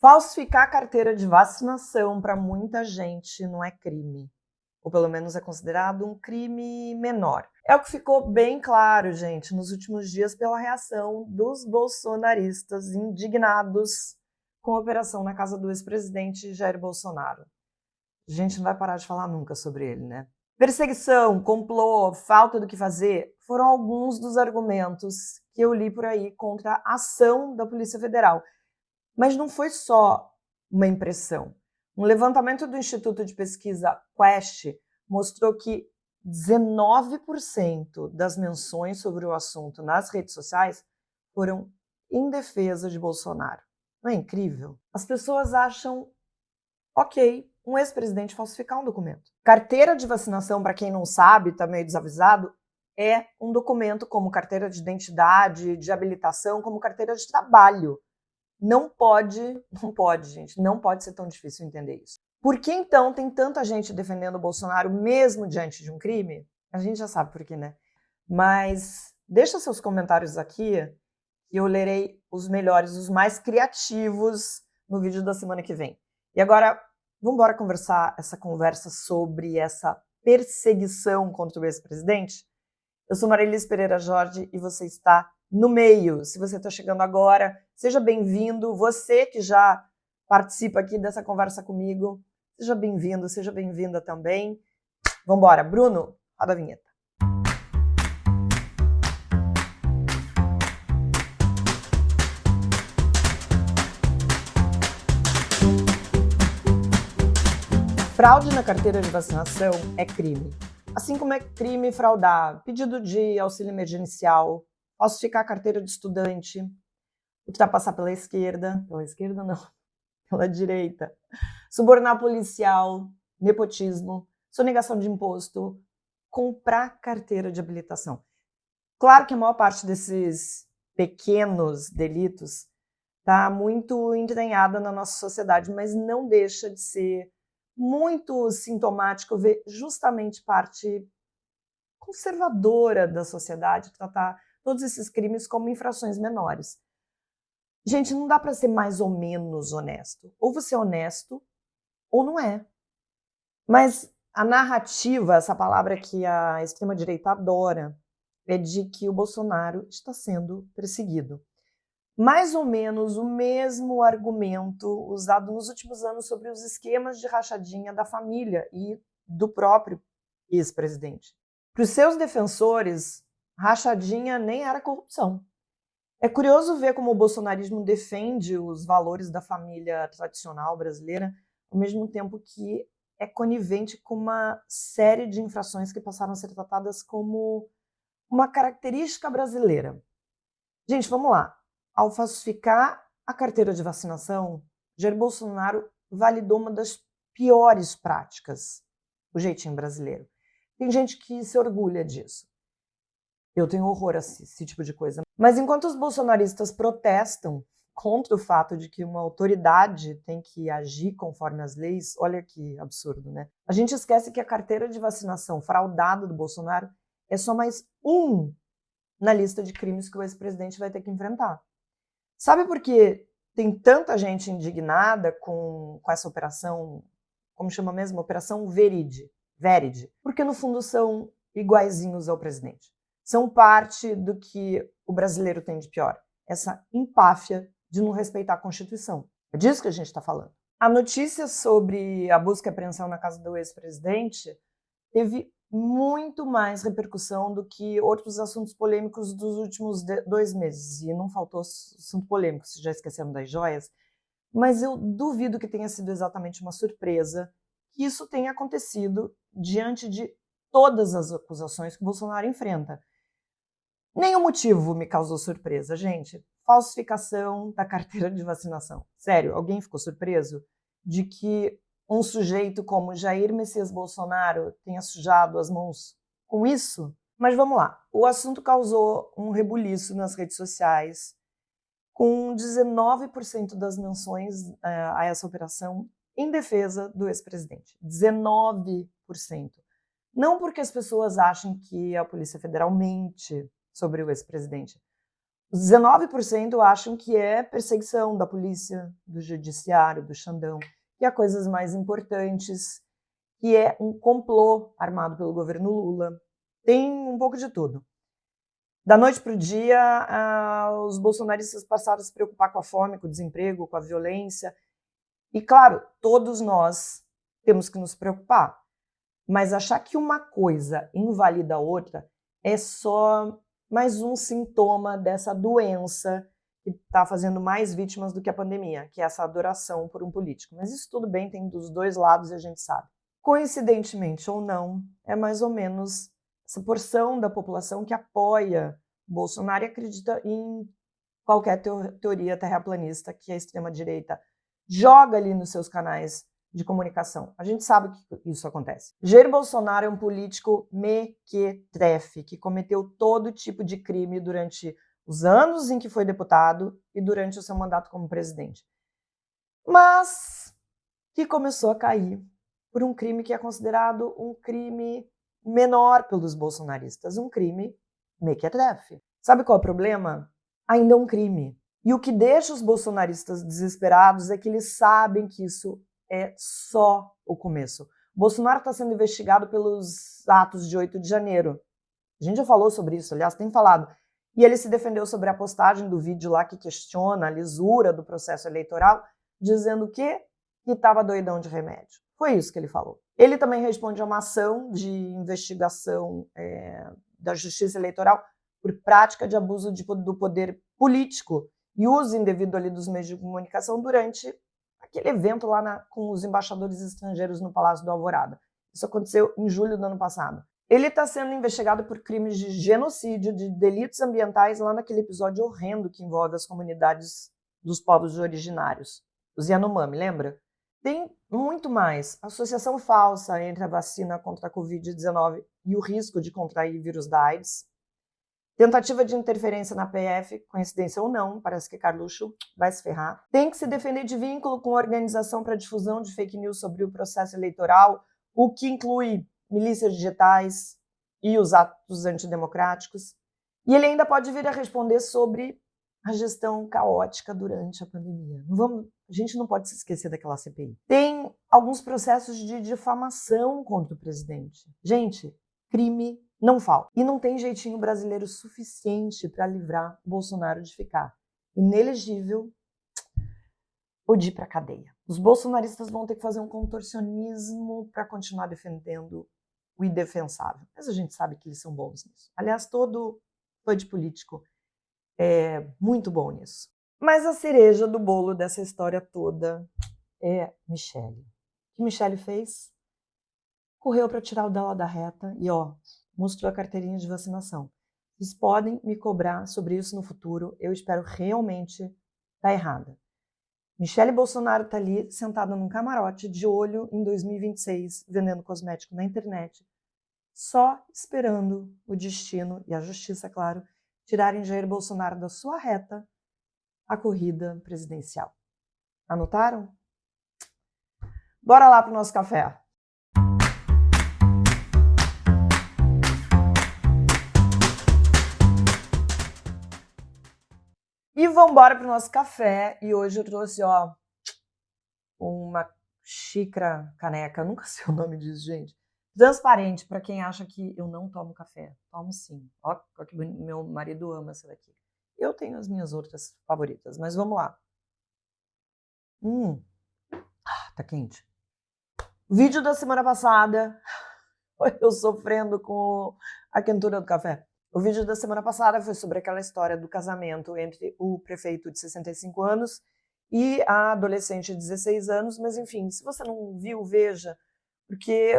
Falsificar carteira de vacinação para muita gente não é crime, ou pelo menos é considerado um crime menor. É o que ficou bem claro, gente, nos últimos dias pela reação dos bolsonaristas indignados com a operação na casa do ex-presidente Jair Bolsonaro. A gente não vai parar de falar nunca sobre ele, né? Perseguição, complô, falta do que fazer foram alguns dos argumentos que eu li por aí contra a ação da Polícia Federal. Mas não foi só uma impressão. Um levantamento do Instituto de Pesquisa Quest mostrou que 19% das menções sobre o assunto nas redes sociais foram em defesa de Bolsonaro. Não é incrível? As pessoas acham ok um ex-presidente falsificar um documento. Carteira de vacinação, para quem não sabe, está meio desavisado, é um documento como carteira de identidade, de habilitação, como carteira de trabalho. Não pode, gente, não pode ser tão difícil entender isso. Por que então tem tanta gente defendendo o Bolsonaro mesmo diante de um crime? A gente já sabe por quê, né? Mas deixa seus comentários aqui e eu lerei os melhores, os mais criativos no vídeo da semana que vem. E agora, vamos embora conversar essa conversa sobre essa perseguição contra o ex-presidente? Eu sou Marilis Pereira Jorge e você está no meio. Se você está chegando agora, seja bem-vindo. Você que já participa aqui dessa conversa comigo, seja bem-vindo, seja bem-vinda também. Vamos embora. Bruno, roda a vinheta. Fraude na carteira de vacinação é crime. Assim como é crime fraudar pedido de auxílio emergencial, falsificar a carteira de estudante, ultrapassar pela esquerda não, pela direita, subornar policial, nepotismo, sonegação de imposto, comprar carteira de habilitação. Claro que a maior parte desses pequenos delitos está muito entranhada na nossa sociedade, mas não deixa de ser muito sintomático ver justamente parte conservadora da sociedade tratar todos esses crimes como infrações menores. Gente, não dá para ser mais ou menos honesto. Ou você é honesto ou não é. Mas a narrativa, essa palavra que a extrema-direita adora, é de que o Bolsonaro está sendo perseguido. Mais ou menos o mesmo argumento usado nos últimos anos sobre os esquemas de rachadinha da família e do próprio ex-presidente. Para os seus defensores, rachadinha nem era corrupção. É curioso ver como o bolsonarismo defende os valores da família tradicional brasileira, ao mesmo tempo que é conivente com uma série de infrações que passaram a ser tratadas como uma característica brasileira. Gente, vamos lá. Ao falsificar a carteira de vacinação, Jair Bolsonaro validou uma das piores práticas, o jeitinho brasileiro. Tem gente que se orgulha disso. Eu tenho horror a esse tipo de coisa. Mas enquanto os bolsonaristas protestam contra o fato de que uma autoridade tem que agir conforme as leis, olha que absurdo, né? A gente esquece que a carteira de vacinação fraudada do Bolsonaro é só mais um na lista de crimes que o ex-presidente vai ter que enfrentar. Sabe por que tem tanta gente indignada com essa operação, como chama mesmo? Operação Veride. Porque no fundo são iguaizinhos ao presidente. São parte do que o brasileiro tem de pior. Essa empáfia de não respeitar a Constituição. É disso que a gente está falando. A notícia sobre a busca e apreensão na casa do ex-presidente teve muito mais repercussão do que outros assuntos polêmicos dos últimos 2 meses. E não faltou assunto polêmico, vocês já esqueceram das joias. Mas eu duvido que tenha sido exatamente uma surpresa que isso tenha acontecido diante de todas as acusações que o Bolsonaro enfrenta. Nenhum motivo me causou surpresa, gente. Falsificação da carteira de vacinação. Sério, alguém ficou surpreso de que um sujeito como Jair Messias Bolsonaro tenha sujado as mãos com isso? Mas vamos lá. O assunto causou um rebuliço nas redes sociais, com 19% das menções a essa operação em defesa do ex-presidente. 19%. Não porque as pessoas achem que a Polícia Federal mente sobre o ex-presidente. Os 19% acham que é perseguição da polícia, do judiciário, do Xandão, que há coisas mais importantes, que é um complô armado pelo governo Lula. Tem um pouco de tudo. Da noite para o dia, os bolsonaristas passaram a se preocupar com a fome, com o desemprego, com a violência. E, claro, todos nós temos que nos preocupar. Mas achar que uma coisa invalida a outra é só mais um sintoma dessa doença que está fazendo mais vítimas do que a pandemia, que é essa adoração por um político. Mas isso tudo bem, tem dos dois lados e a gente sabe. Coincidentemente ou não, é mais ou menos essa porção da população que apoia Bolsonaro e acredita em qualquer teoria terraplanista que a extrema-direita joga ali nos seus canais de comunicação. A gente sabe que isso acontece. Jair Bolsonaro é um político mequetrefe, que cometeu todo tipo de crime durante os anos em que foi deputado e durante o seu mandato como presidente. Mas que começou a cair por um crime que é considerado um crime menor pelos bolsonaristas, um crime mequetrefe. Sabe qual é o problema? Ainda é um crime. E o que deixa os bolsonaristas desesperados é que eles sabem que isso é só o começo. Bolsonaro está sendo investigado pelos atos de 8 de janeiro. A gente já falou sobre isso, aliás, tem falado. E ele se defendeu sobre a postagem do vídeo lá que questiona a lisura do processo eleitoral, dizendo que estava doidão de remédio. Foi isso que ele falou. Ele também responde a uma ação de investigação da Justiça Eleitoral por prática de abuso do poder político e uso indevido ali dos meios de comunicação durante aquele evento lá com os embaixadores estrangeiros no Palácio do Alvorada. Isso aconteceu em julho do ano passado. Ele está sendo investigado por crimes de genocídio, de delitos ambientais, lá naquele episódio horrendo que envolve as comunidades dos povos originários. Os Yanomami, lembra? Tem muito mais. Associação falsa entre a vacina contra a Covid-19 e o risco de contrair vírus da AIDS. Tentativa de interferência na PF, coincidência ou não, parece que Carluxo vai se ferrar. Tem que se defender de vínculo com a organização para difusão de fake news sobre o processo eleitoral, o que inclui milícias digitais e os atos antidemocráticos. E ele ainda pode vir a responder sobre a gestão caótica durante a pandemia. A gente não pode se esquecer daquela CPI. Tem alguns processos de difamação contra o presidente. Gente, crime não falta. E não tem jeitinho brasileiro suficiente para livrar Bolsonaro de ficar inelegível ou de ir para a cadeia. Os bolsonaristas vão ter que fazer um contorcionismo para continuar defendendo o indefensável. Mas a gente sabe que eles são bons nisso. Aliás, todo fã de político é muito bom nisso. Mas a cereja do bolo dessa história toda é Michele. O que Michele fez? Correu para tirar o dela da reta e mostrou a carteirinha de vacinação. Vocês podem me cobrar sobre isso no futuro. Eu espero realmente estar errada. Michele Bolsonaro está ali sentada num camarote de olho em 2026, vendendo cosmético na internet, só esperando o destino e a justiça, claro, tirarem Jair Bolsonaro da sua reta a corrida presidencial. Anotaram? Bora lá para o nosso café. E vamos embora para o nosso café. E hoje eu trouxe, uma xícara, caneca, nunca sei o nome disso, gente. Transparente, para quem acha que eu não tomo café. Tomo sim. Ó que meu marido ama essa daqui. Eu tenho as minhas outras favoritas, mas vamos lá. Tá quente. Vídeo da semana passada. Eu sofrendo com a quentura do café. O vídeo da semana passada foi sobre aquela história do casamento entre o prefeito de 65 anos e a adolescente de 16 anos, mas enfim, se você não viu, veja, porque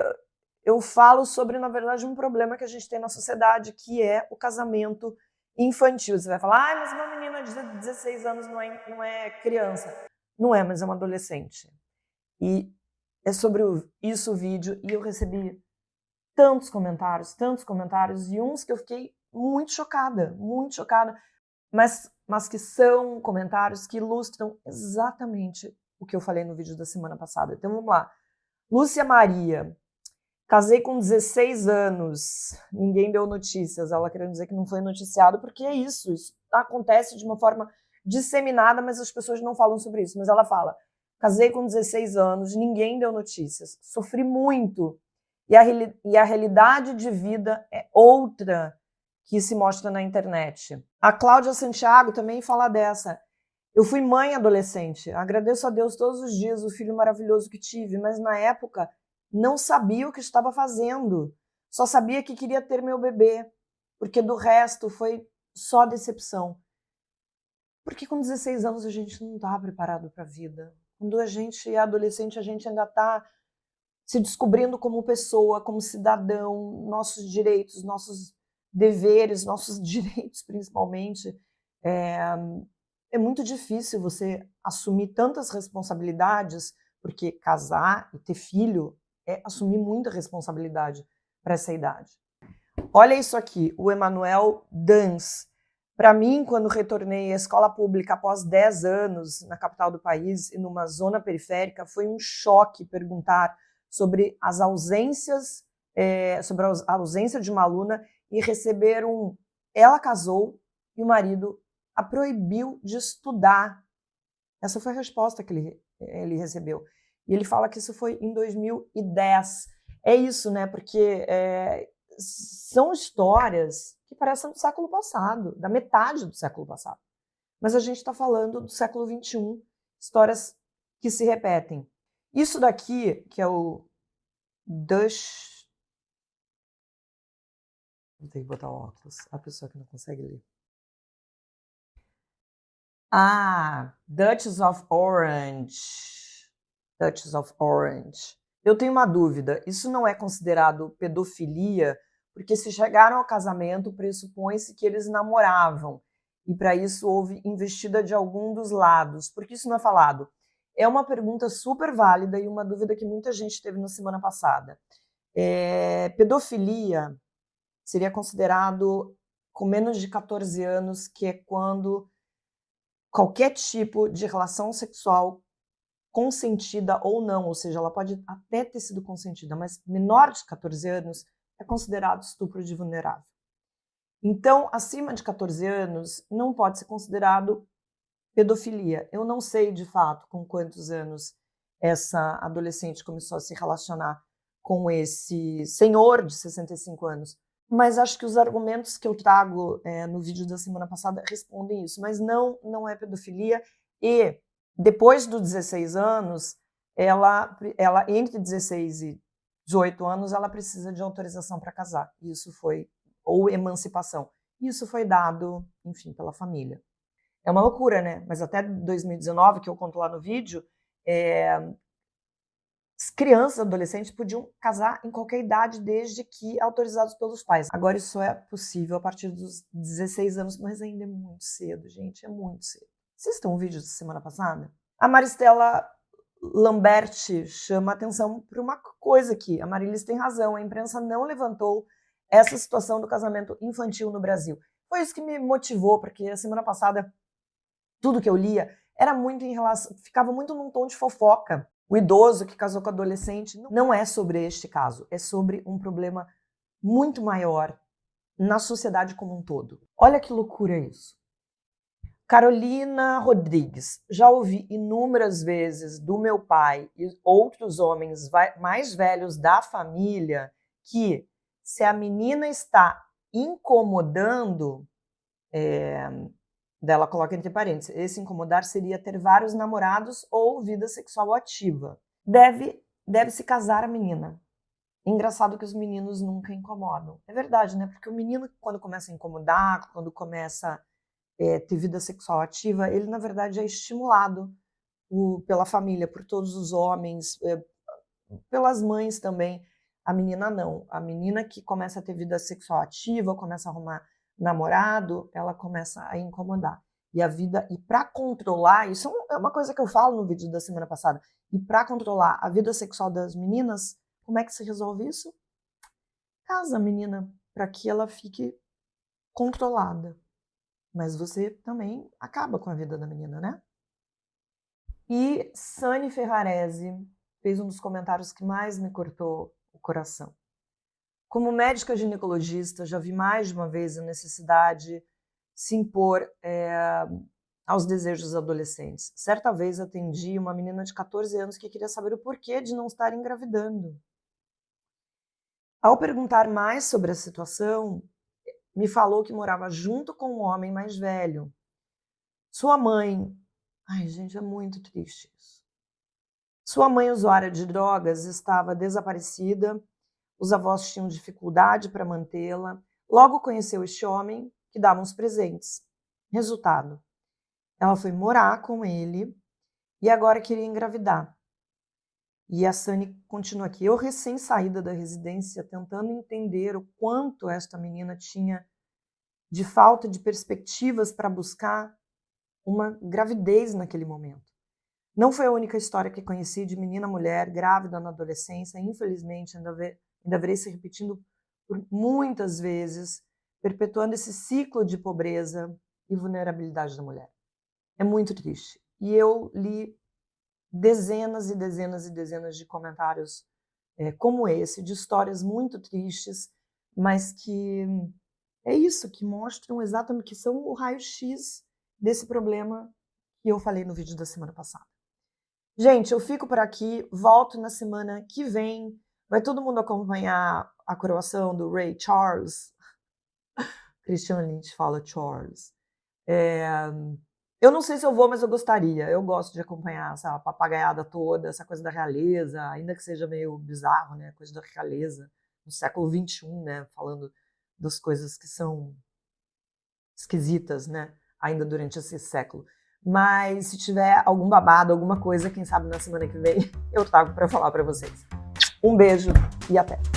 eu falo sobre, na verdade, um problema que a gente tem na sociedade, que é o casamento infantil. Você vai falar, mas uma menina de 16 anos não é criança. Não é, mas é uma adolescente. E é sobre isso o vídeo, e eu recebi tantos comentários, e uns que eu fiquei muito chocada, mas que são comentários que ilustram exatamente o que eu falei no vídeo da semana passada. Então vamos lá. Lúcia Maria, casei com 16 anos, ninguém deu notícias, ela querendo dizer que não foi noticiado, porque é isso acontece de uma forma disseminada, mas as pessoas não falam sobre isso. Mas ela fala, casei com 16 anos, ninguém deu notícias, sofri muito. E a realidade de vida é outra que se mostra na internet. A Cláudia Santiago também fala dessa. Eu fui mãe adolescente, agradeço a Deus todos os dias o filho maravilhoso que tive, mas na época não sabia o que estava fazendo. Só sabia que queria ter meu bebê, porque do resto foi só decepção. Porque com 16 anos a gente não está preparado para a vida. Quando a gente é adolescente, a gente ainda está se descobrindo como pessoa, como cidadão, nossos direitos, nossos deveres, nossos direitos principalmente. É muito difícil você assumir tantas responsabilidades, porque casar e ter filho é assumir muita responsabilidade para essa idade. Olha isso aqui, o Emanuel Dans. Para mim, quando retornei à escola pública após 10 anos na capital do país e numa zona periférica, foi um choque perguntar sobre as ausências, sobre a ausência de uma aluna e receber ela casou e o marido a proibiu de estudar. Essa foi a resposta que ele recebeu. E ele fala que isso foi em 2010. É isso, né? Porque são histórias que parecem do século passado, da metade do século passado. Mas a gente está falando do século XXI, histórias que se repetem. Isso daqui, que é o Dutch... Vou ter que botar o óculos, a pessoa que não consegue ler. Duchess of Orange. Duchess of Orange. Eu tenho uma dúvida. Isso não é considerado pedofilia? Porque se chegaram ao casamento, pressupõe-se que eles namoravam. E para isso houve investida de algum dos lados. Por que isso não é falado? É uma pergunta super válida e uma dúvida que muita gente teve na semana passada. Pedofilia seria considerado com menos de 14 anos, que é quando qualquer tipo de relação sexual consentida ou não, ou seja, ela pode até ter sido consentida, mas menor de 14 anos é considerado estupro de vulnerável. Então, acima de 14 anos não pode ser considerado pedofilia. Eu não sei, de fato, com quantos anos essa adolescente começou a se relacionar com esse senhor de 65 anos, mas acho que os argumentos que eu trago no vídeo da semana passada respondem isso. Mas não é pedofilia. E depois dos 16 anos, ela entre 16 e 18 anos, ela precisa de autorização para casar. Isso foi, ou emancipação. Isso foi dado, enfim, pela família. É uma loucura, né? Mas até 2019, que eu conto lá no vídeo, as crianças, adolescentes podiam casar em qualquer idade, desde que autorizados pelos pais. Agora isso é possível a partir dos 16 anos, mas ainda é muito cedo, gente, é muito cedo. Assistam o vídeo da semana passada. A Maristela Lamberti chama atenção para uma coisa aqui. A Marilis tem razão, a imprensa não levantou essa situação do casamento infantil no Brasil. Foi isso que me motivou, porque a semana passada tudo que eu lia era muito em relação, ficava muito num tom de fofoca. O idoso que casou com a adolescente não é sobre este caso, é sobre um problema muito maior na sociedade como um todo. Olha que loucura isso. Carolina Rodrigues, já ouvi inúmeras vezes do meu pai e outros homens mais velhos da família que se a menina está incomodando, dela coloca entre parênteses, esse incomodar seria ter vários namorados ou vida sexual ativa. Deve se casar a menina. Engraçado que os meninos nunca incomodam. É verdade, né? Porque o menino, quando começa a incomodar, quando começa a ter vida sexual ativa, ele, na verdade, é estimulado pela família, por todos os homens, pelas mães também. A menina não. A menina que começa a ter vida sexual ativa, começa a arrumar namorado, ela começa a incomodar. E para controlar, isso é uma coisa que eu falo no vídeo da semana passada, e para controlar a vida sexual das meninas, como é que se resolve isso? Casa a menina, para que ela fique controlada. Mas você também acaba com a vida da menina, né? E Sani Ferrarese fez um dos comentários que mais me cortou o coração. Como médica ginecologista, já vi mais de uma vez a necessidade se impor aos desejos adolescentes. Certa vez atendi uma menina de 14 anos que queria saber o porquê de não estar engravidando. Ao perguntar mais sobre a situação, me falou que morava junto com um homem mais velho. Sua mãe... Ai, gente, é muito triste isso. Sua mãe, usuária de drogas, estava desaparecida, os avós tinham dificuldade para mantê-la. Logo conheceu este homem, que dava uns presentes. Resultado, ela foi morar com ele e agora queria engravidar. E a Sani continua aqui. Eu, recém-saída da residência, tentando entender o quanto esta menina tinha de falta de perspectivas para buscar uma gravidez naquele momento. Não foi a única história que conheci de menina-mulher grávida na adolescência. Infelizmente, ainda verei se repetindo por muitas vezes, perpetuando esse ciclo de pobreza e vulnerabilidade da mulher. É muito triste. E eu li dezenas e dezenas e dezenas de comentários como esse, de histórias muito tristes, mas que é isso, que mostram exatamente, que são o raio-x desse problema que eu falei no vídeo da semana passada. Gente, eu fico por aqui, volto na semana que vem. Vai todo mundo acompanhar a coroação do Rei Charles. Christian Lynch fala Charles. Eu não sei se eu vou, mas eu gostaria. Eu gosto de acompanhar essa papagaiada toda, essa coisa da realeza, ainda que seja meio bizarro, né? Coisa da realeza no século XXI, né? Falando das coisas que são esquisitas, né? Ainda durante esse século. Mas se tiver algum babado, alguma coisa, quem sabe na semana que vem eu trago para falar para vocês. Um beijo e até!